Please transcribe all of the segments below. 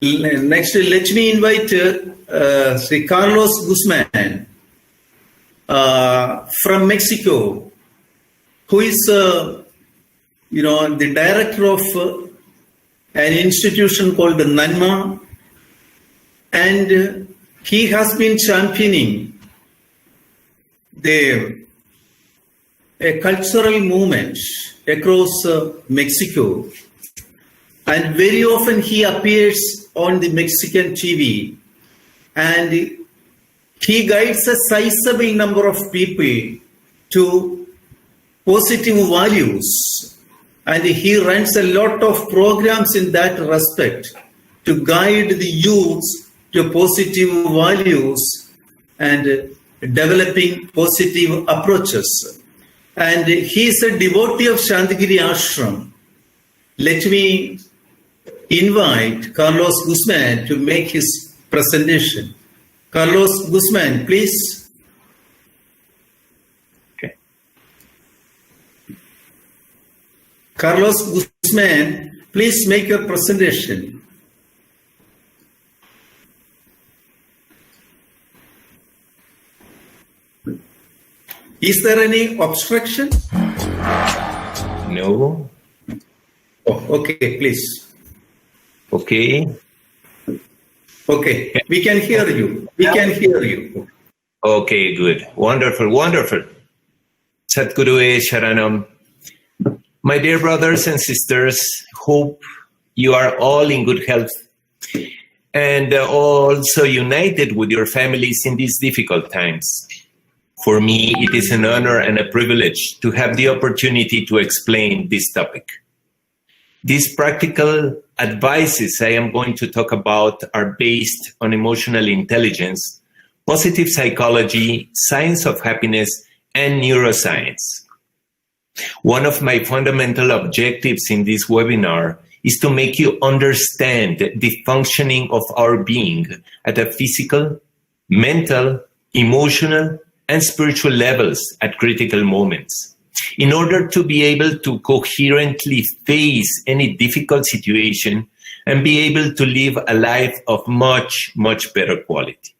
Next, let me invite Sri Carlos Guzman from Mexico, who is, the director of an institution called the NANMA, and he has been championing a cultural movement across Mexico, and very often he appears on the Mexican TV, and he guides a sizable number of people to positive values, and he runs a lot of programs in that respect to guide the youth to positive values and developing positive approaches. And he is a devotee of Shantigiri Ashram. Let me invite Carlos Guzman to make his presentation. Carlos Guzman, please. Okay. Carlos Guzman, please make your presentation. Is there any obstruction? No. Oh, okay, please. Okay. Okay, we can hear you. We can hear you. Okay, good. Wonderful, wonderful. Sadhguru Sharanam. My dear brothers and sisters, hope you are all in good health and also united with your families in these difficult times. For me, it is an honor and a privilege to have the opportunity to explain this topic. These practical advices I am going to talk about are based on emotional intelligence, positive psychology, science of happiness, and neuroscience. One of my fundamental objectives in this webinar is to make you understand the functioning of our being at a physical, mental, emotional, and spiritual levels at critical moments, in order to be able to coherently face any difficult situation and be able to live a life of much, much better quality.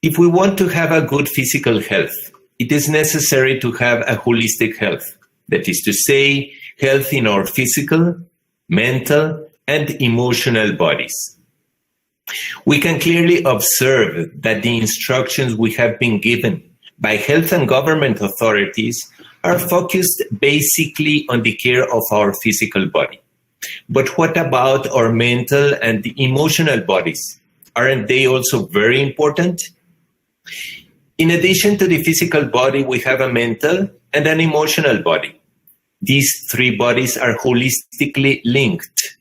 If we want to have a good physical health, it is necessary to have a holistic health. That is to say, health in our physical, mental, and emotional bodies. We can clearly observe that the instructions we have been given by health and government authorities are focused basically on the care of our physical body. But what about our mental and emotional bodies? Aren't they also very important? In addition to the physical body, we have a mental and an emotional body. These three bodies are holistically linked,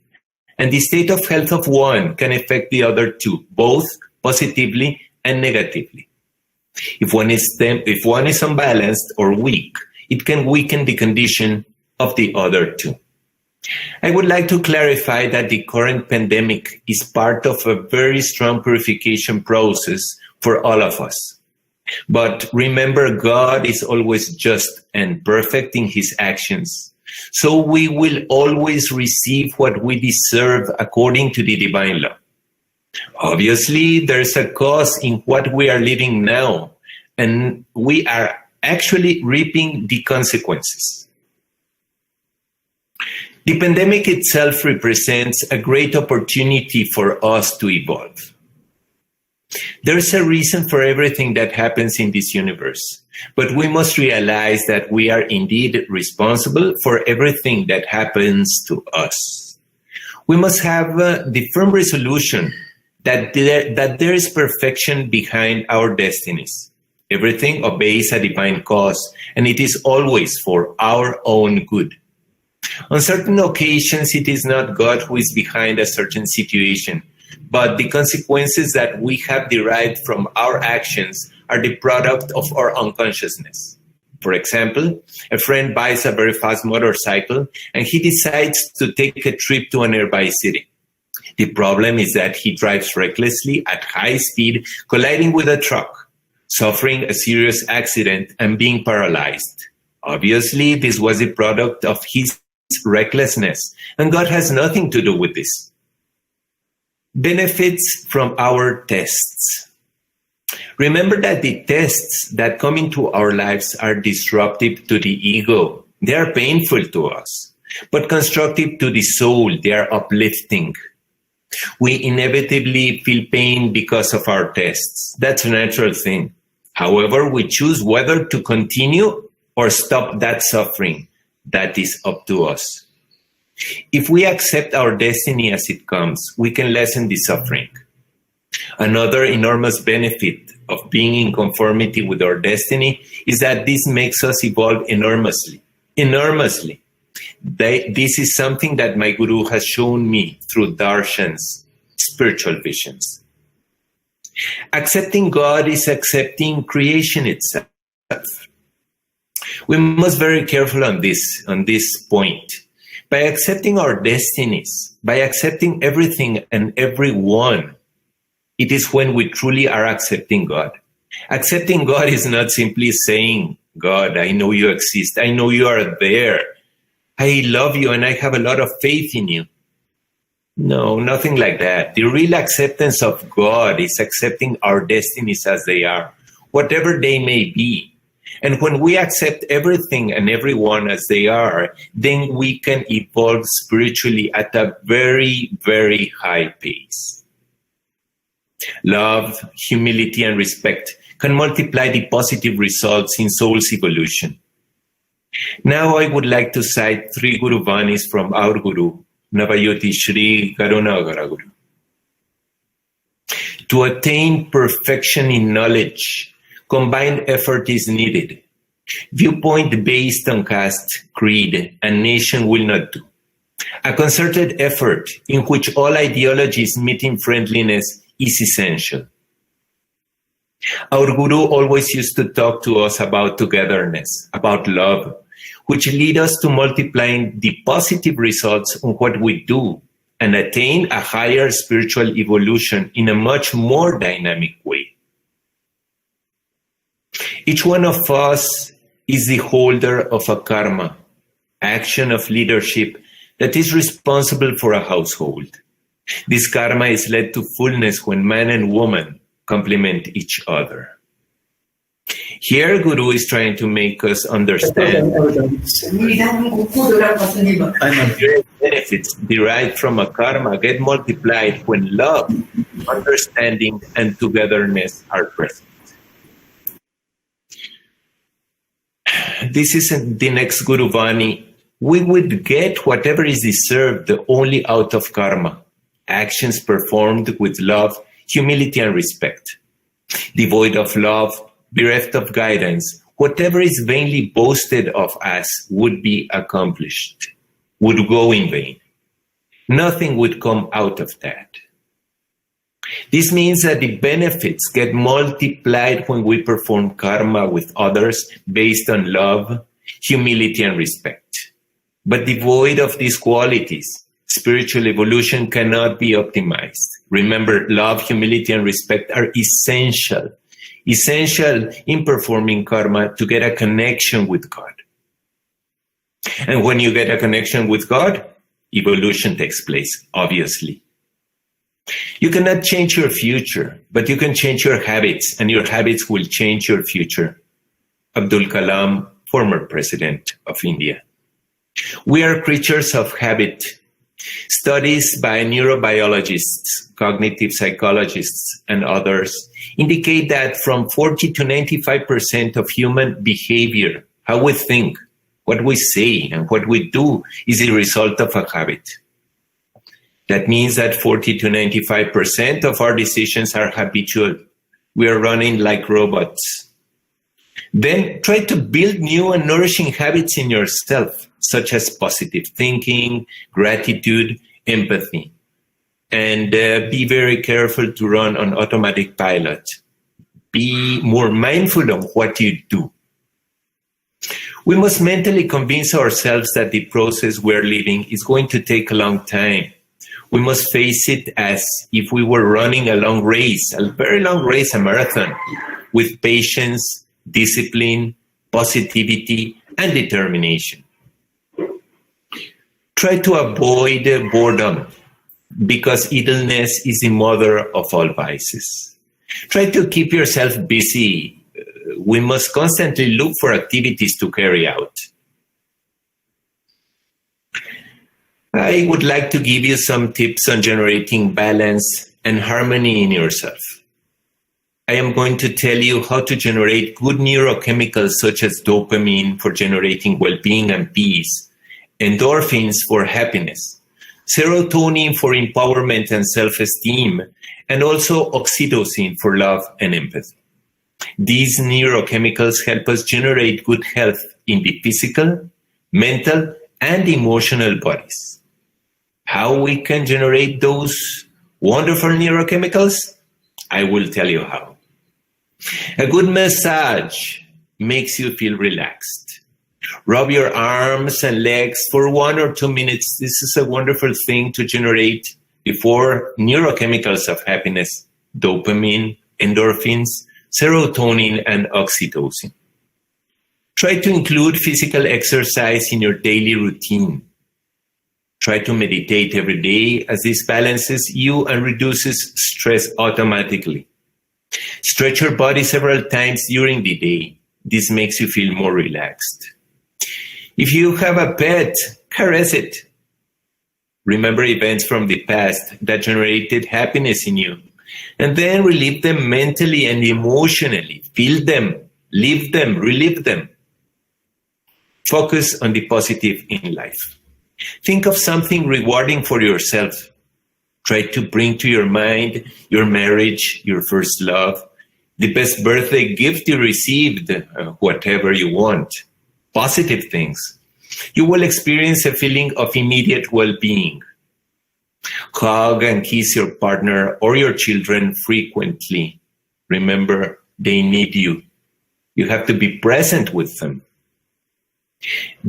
and the state of health of one can affect the other two, both positively and negatively. If one is unbalanced or weak, it can weaken the condition of the other two. I would like to clarify that the current pandemic is part of a very strong purification process for all of us. But remember, God is always just and perfect in his actions. So we will always receive what we deserve according to the divine law. Obviously, there's a cause in what we are living now, and we are actually reaping the consequences. The pandemic itself represents a great opportunity for us to evolve. There's a reason for everything that happens in this universe, but we must realize that we are indeed responsible for everything that happens to us. We must have the firm resolution that there is perfection behind our destinies. Everything obeys a divine cause, and it is always for our own good. On certain occasions, it is not God who is behind a certain situation, but the consequences that we have derived from our actions are the product of our unconsciousness. For example, a friend buys a very fast motorcycle and he decides to take a trip to a nearby city. The problem is that he drives recklessly at high speed, colliding with a truck, suffering a serious accident and being paralyzed. Obviously, this was a product of his recklessness, and God has nothing to do with this. Benefits from our tests. Remember that the tests that come into our lives are disruptive to the ego. They are painful to us, but constructive to the soul. They are uplifting. We inevitably feel pain because of our tests. That's a natural thing. However, we choose whether to continue or stop that suffering. That is up to us. If we accept our destiny as it comes, we can lessen the suffering. Another enormous benefit of being in conformity with our destiny is that this makes us evolve enormously. Enormously. This is something that my guru has shown me through darshan's spiritual visions. Accepting God is accepting creation itself. We must be very careful on this point. By accepting our destinies, by accepting everything and everyone, it is when we truly are accepting God. Accepting God is not simply saying, God, I know you exist. I know you are there. I love you and I have a lot of faith in you. No, nothing like that. The real acceptance of God is accepting our destinies as they are, whatever they may be. And when we accept everything and everyone as they are, then we can evolve spiritually at a very, very high pace. Love, humility, and respect can multiply the positive results in soul's evolution. Now I would like to cite 3 Guru Vanis from our Guru, Navayoti Shri Karunagara Guru. To attain perfection in knowledge, combined effort is needed. Viewpoint based on caste, creed, and nation will not do. A concerted effort in which all ideologies meet in friendliness is essential. Our Guru always used to talk to us about togetherness, about love, which lead us to multiplying the positive results on what we do and attain a higher spiritual evolution in a much more dynamic way. Each one of us is the holder of a karma, action of leadership that is responsible for a household. This karma is led to fullness when man and woman complement each other. Here, Guru is trying to make us understand benefits derived from a karma get multiplied when love, understanding, and togetherness are present. This is the next Guru Vani. We would get whatever is deserved only out of karma, actions performed with love, humility, and respect. Devoid of love, bereft of guidance, whatever is vainly boasted of us would be accomplished, would go in vain. Nothing would come out of that. This means that the benefits get multiplied when we perform karma with others based on love, humility, and respect. But devoid of these qualities, spiritual evolution cannot be optimized. Remember, love, humility, and respect are essential in performing karma to get a connection with God. And when you get a connection with God, evolution takes place, obviously. You cannot change your future, but you can change your habits, and your habits will change your future. Abdul Kalam, former president of India. We are creatures of habit. Studies by neurobiologists, cognitive psychologists, and others indicate that from 40 to 95% of human behavior, how we think, what we say, and what we do is a result of a habit. That means that 40 to 95% of our decisions are habitual. We are running like robots. Then try to build new and nourishing habits in yourself, such as positive thinking, gratitude, empathy. And be very careful to run on automatic pilot. Be more mindful of what you do. We must mentally convince ourselves that the process we're living is going to take a long time. We must face it as if we were running a long race, a very long race, a marathon, with patience, discipline, positivity, and determination. Try to avoid boredom. because idleness is the mother of all vices. Try to keep yourself busy. We must constantly look for activities to carry out. I would like to give you some tips on generating balance and harmony in yourself. I am going to tell you how to generate good neurochemicals such as dopamine for generating well-being and peace, endorphins for happiness, serotonin for empowerment and self-esteem, and also oxytocin for love and empathy. These neurochemicals help us generate good health in the physical, mental, and emotional bodies. How we can generate those wonderful neurochemicals? I will tell you how. A good massage makes you feel relaxed. Rub your arms and legs for 1 or 2 minutes. This is a wonderful thing to generate the 4 neurochemicals of happiness: dopamine, endorphins, serotonin, and oxytocin. Try to include physical exercise in your daily routine. Try to meditate every day, as this balances you and reduces stress automatically. Stretch your body several times during the day. This makes you feel more relaxed. If you have a pet, caress it. Remember events from the past that generated happiness in you, and then relive them mentally and emotionally. Feel them, live them, relive them. Focus on the positive in life. Think of something rewarding for yourself. Try to bring to your mind your marriage, your first love, the best birthday gift you received, whatever you want. Positive things. You will experience a feeling of immediate well-being. Hug and kiss your partner or your children frequently. Remember, they need you. You have to be present with them.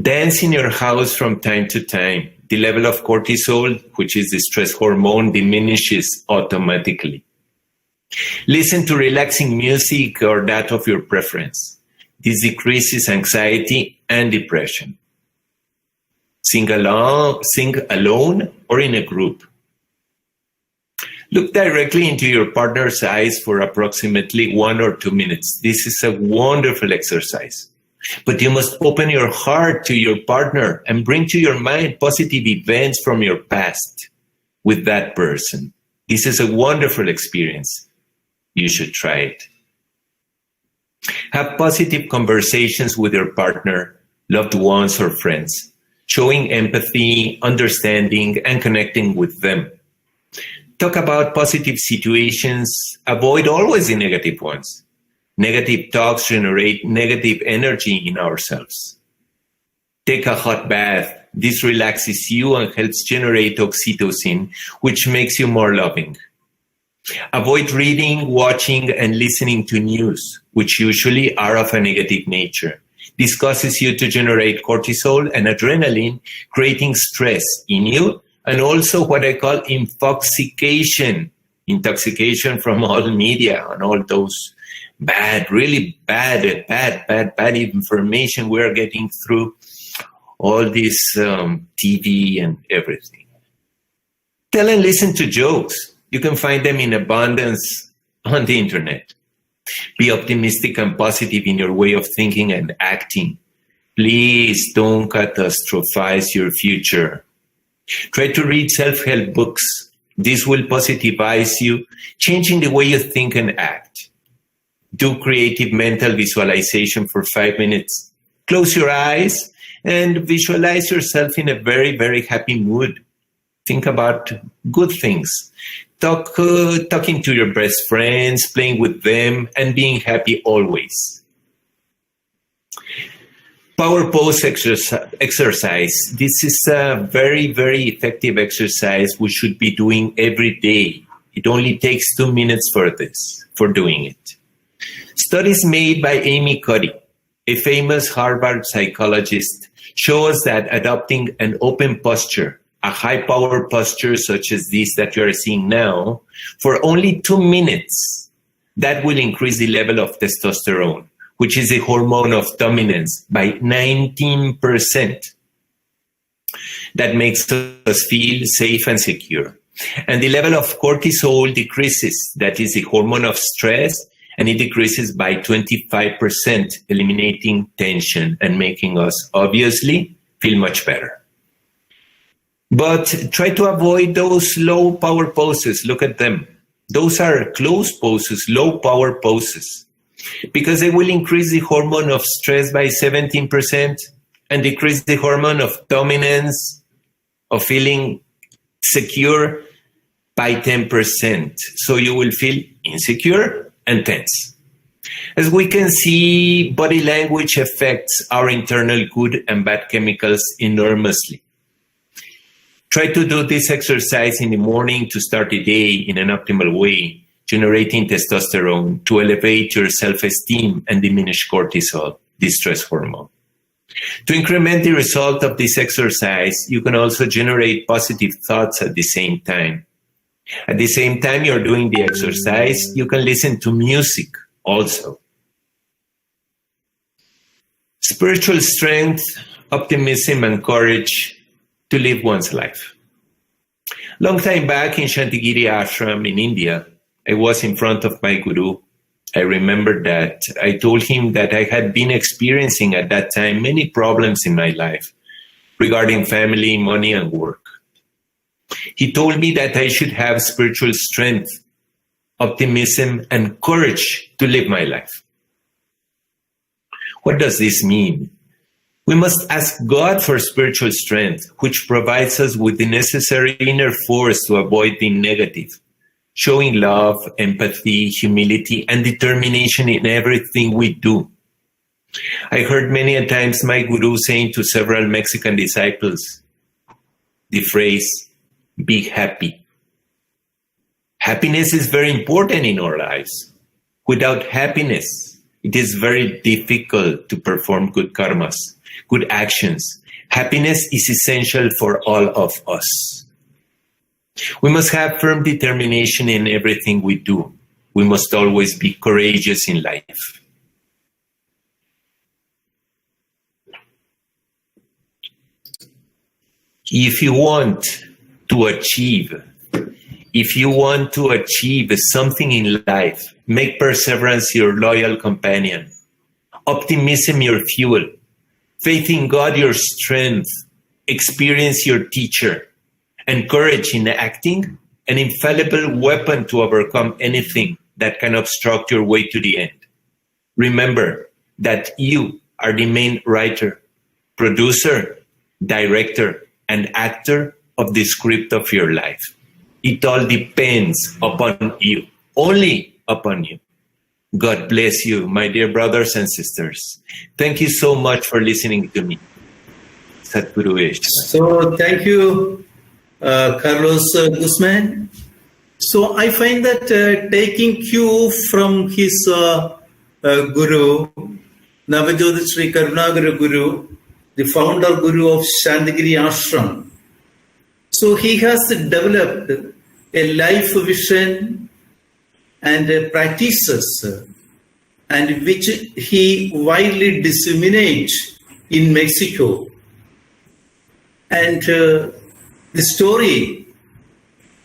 Dance in your house from time to time. The level of cortisol, which is the stress hormone, diminishes automatically. Listen to relaxing music or that of your preference. This decreases anxiety and depression. Sing alone or in a group. Look directly into your partner's eyes for approximately 1 or 2 minutes. This is a wonderful exercise. But you must open your heart to your partner and bring to your mind positive events from your past with that person. This is a wonderful experience. You should try it. Have positive conversations with your partner, loved ones, or friends, showing empathy, understanding, and connecting with them. Talk about positive situations. Avoid always the negative ones. Negative talks generate negative energy in ourselves. Take a hot bath. This relaxes you and helps generate oxytocin, which makes you more loving. Avoid reading, watching, and listening to news, which usually are of a negative nature. This causes you to generate cortisol and adrenaline, creating stress in you, and also what I call infoxication, intoxication from all media and all those bad, really bad information we're getting through all this TV and everything. Tell and listen to jokes. You can find them in abundance on the internet. Be optimistic and positive in your way of thinking and acting. Please don't catastrophize your future. Try to read self-help books. This will positivize you, changing the way you think and act. Do creative mental visualization for 5 minutes. Close your eyes and visualize yourself in a very, very happy mood. Think about good things. Talking to your best friends, playing with them, and being happy always. Power pose exercise. This is a very, very effective exercise we should be doing every day. It only takes 2 minutes for doing it. Studies made by Amy Cuddy, a famous Harvard psychologist, show us that adopting an open posture, a high-power posture such as this that you are seeing now, for only 2 minutes, that will increase the level of testosterone, which is a hormone of dominance, by 19%. That makes us feel safe and secure. And the level of cortisol decreases, that is the hormone of stress, and it decreases by 25%, eliminating tension and making us obviously feel much better. But try to avoid those low power poses. Look at them. Those are close poses, low power poses, because they will increase the hormone of stress by 17% and decrease the hormone of dominance, of feeling secure, by 10%. So you will feel insecure and tense. As we can see, body language affects our internal good and bad chemicals enormously. Try to do this exercise in the morning to start the day in an optimal way, generating testosterone to elevate your self-esteem and diminish cortisol, the stress hormone. To increment the result of this exercise, you can also generate positive thoughts at the same time. At the same time you're doing the exercise, you can listen to music also. Spiritual strength, optimism, and courage to live one's life. Long time back in Shantigiri Ashram in India, I was in front of my guru. I remember that I told him that I had been experiencing at that time many problems in my life regarding family, money, and work. He told me that I should have spiritual strength, optimism, and courage to live my life. What does this mean? We must ask God for spiritual strength, which provides us with the necessary inner force to avoid the negative, showing love, empathy, humility, and determination in everything we do. I heard many a times my guru saying to several Mexican disciples the phrase, "Be happy." Happiness is very important in our lives. Without happiness, it is very difficult to perform good karmas, good actions. Happiness is essential for all of us. We must have firm determination in everything we do. We must always be courageous in life. If you want to achieve something in life, make perseverance your loyal companion, optimism your fuel, faith in God your strength, experience your teacher, and courage in acting an infallible weapon to overcome anything that can obstruct your way to the end. Remember that you are the main writer, producer, director, and actor of the script of your life. It all depends upon you, only upon you. God bless you, my dear brothers and sisters. Thank you so much for listening to me. Sadhguru Ishvara. So thank you, Carlos Guzman. So I find that taking cue from his guru, Navajyoti Sri Karunagara Guru, the founder guru of Shantigiri Ashram. So he has developed a life vision and practices, and which he widely disseminates in Mexico. And the story,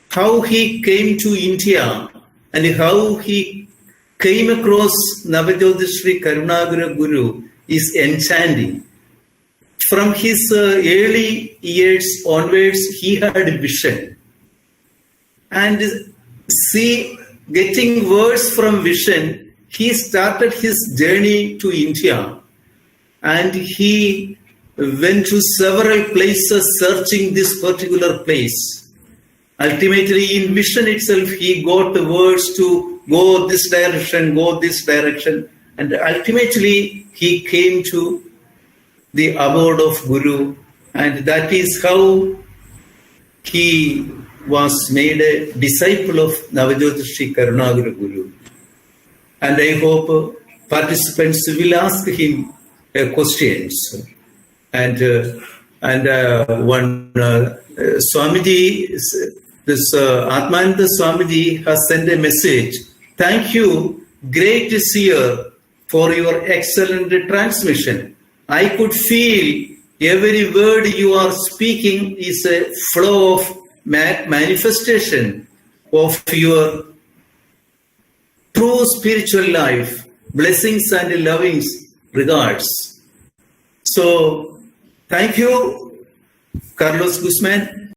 how he came to India and how he came across Navajyoti Sri Karunagara Guru is enchanting. From his early years onwards, he had a vision. And getting words from vision, he started his journey to India. And he went to several places searching this particular place. Ultimately, in vision itself, he got the words to go this direction, and ultimately he came to the abode of Guru, and that is how he was made a disciple of Navajyoti Sri Karunagara Guru. And I hope participants will ask him questions. And one Swamiji, this Atmananda Swamiji has sent a message. Thank you, great seer, for your excellent transmission. I could feel every word you are speaking is a flow of manifestation of your true spiritual life. Blessings and lovings regards. So, thank you, Carlos Guzman.